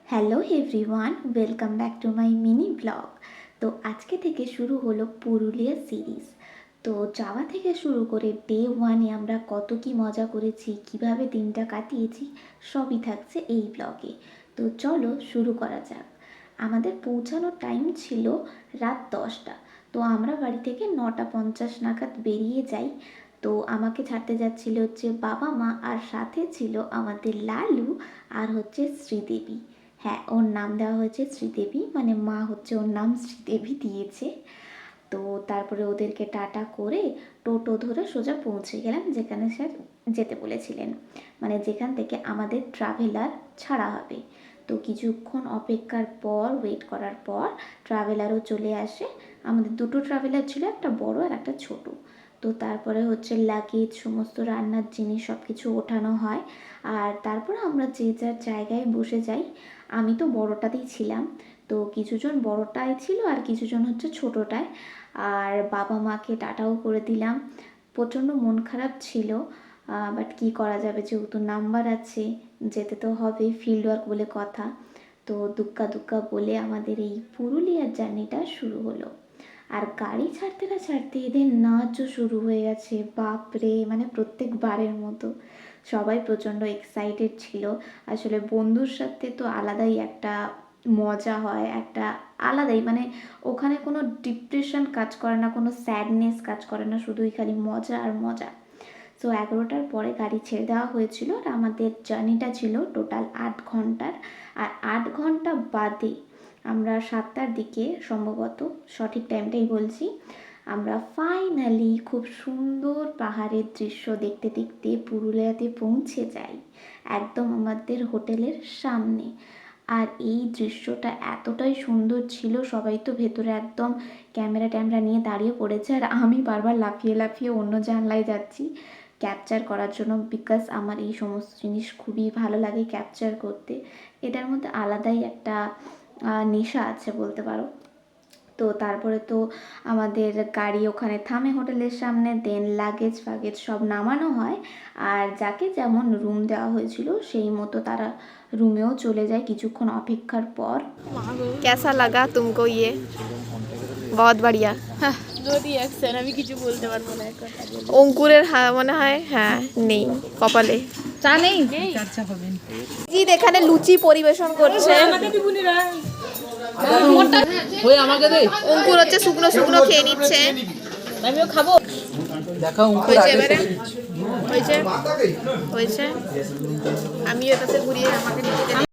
Hello everyone, welcome back to my mini blog. তো আজকে থেকে শুরু হলো পুরুলিয়া সিরিজ। তো যাওয়া থেকে শুরু করে ডে ওয়ানে আমরা কত কি মজা করেছি, কিভাবে দিনটা কাটিয়েছি, সবই থাকছে এই ব্লগে। তো চলো শুরু করা যাক। আমাদের পৌঁছানোর টাইম ছিল রাত 10টা। তো আমরা বাড়ি থেকে 9:50 নাগাদ বেরিয়ে যাই। তো আমাকে ছাড়তে যাচ্ছিল হচ্ছে বাবা মা, আর সাথে ছিল আমাদের লালু আর হচ্ছে শ্রীদেবী। হ্যাঁ, ওর নাম দেওয়া হয়েছে শ্রীদেবী, মানে মা হচ্ছে ওর নাম শ্রীদেবী দিয়েছে। তো তারপরে ওদেরকে টাটা করে টোটো ধরে সোজা পৌঁছে গেলাম যেখানে স্যার যেতে বলেছিলেন, মানে যেখান থেকে আমাদের ট্রাভেলার ছাড়া হবে। তো কিছুক্ষণ অপেক্ষার পর, ওয়েট করার পর ট্রাভেলারও চলে আসে। আমাদের দুটো ট্রাভেলার ছিল, একটা বড় আর একটা ছোট। তো তারপরে হচ্ছে লাগেজ, সমস্ত রান্নার জিনিস সব কিছু ওঠানো হয়। আর তারপর আমরা যে যার জায়গায় বসে যাই। আমি তো বড়টাতেই ছিলাম। তো কিছুজন বড়টায় ছিল আর কিছুজন হচ্ছে ছোটোটায়। আর বাবা মাকে টাটাও করে দিলাম। প্রচণ্ড মন খারাপ ছিল, বাট কী করা যাবে, যেহেতু নাম্বার আছে যেতে তো হবে, ফিল্ড ওয়ার্ক বলে কথা। তো দুক্কা দুক্কা বলে আমাদের এই পুরুলিয়ার জার্নিটা শুরু হলো। আর গাড়ি ছাড়তে না ছাড়তে এদের নাচও শুরু হয়ে গেছে, বাপরে, মানে প্রত্যেকবারের মতো সবাই প্রচণ্ড এক্সাইটেড ছিল। আসলে বন্ধুর সাথে তো আলাদাই একটা মজা হয়, একটা আলাদাই, মানে ওখানে কোনো ডিপ্রেশন কাজ করে না, কোনো স্যাডনেস কাজ করে না, শুধুই খালি মজা আর মজা। সো 11টার পরে গাড়ি ছেড়ে দেওয়া হয়েছিল আর আমাদের জার্নিটা ছিল টোটাল 8 ঘন্টার। আর 8 ঘন্টা বাদে আমরা 7টার দিকে, সম্ভবত সঠিক টাইমটাই বলছি, আমরা ফাইনালি খুব সুন্দর পাহাড়ের দৃশ্য দেখতে দেখতে পুরুলিয়াতে পৌঁছে যাই, একদম আমাদের হোটেলের সামনে। আর এই দৃশ্যটা এতটাই সুন্দর ছিল, সবাই তো ভেতরে একদম ক্যামেরা ট্যামেরা নিয়ে দাঁড়িয়ে পড়েছে, আর আমি বারবার লাফিয়ে লাফিয়ে অন্য জানলায় যাচ্ছি ক্যাপচার করার জন্য, বিকজ আমার এই সমস্ত জিনিস খুবই ভালো লাগে ক্যাপচার করতে। এটার মধ্যে আলাদাই একটা নেশা আছে বলতে পারো। তো তারপরে তো আমাদের গাড়ি ওখানে থামে হোটেলের সামনে, দেন লাগেজ ফাগেজ সব নামানো হয়। আর যাকে যেমন রুম দেওয়া হয়েছিল সেই মতো তারা রুমেও চলে যায় কিছুক্ষণ অপেক্ষার পর। कैसा लगा तुमको ये? बहुत बढ़िया। আমি কিছু বলতে পারবো না এখন। অঙ্কুরের মনে হয় হ্যাঁ নেই কপালে। চা নেই? জিৎ এখানে লুচি পরিবেশন করছে। অঙ্কুর হচ্ছে শুকনো শুকনো খেয়ে নিচ্ছে। আমিও খাবো। হয়েছে এবারে, হয়েছে হয়েছে। আমিও এটাতে ঘুরিয়ে আমাকে নিতে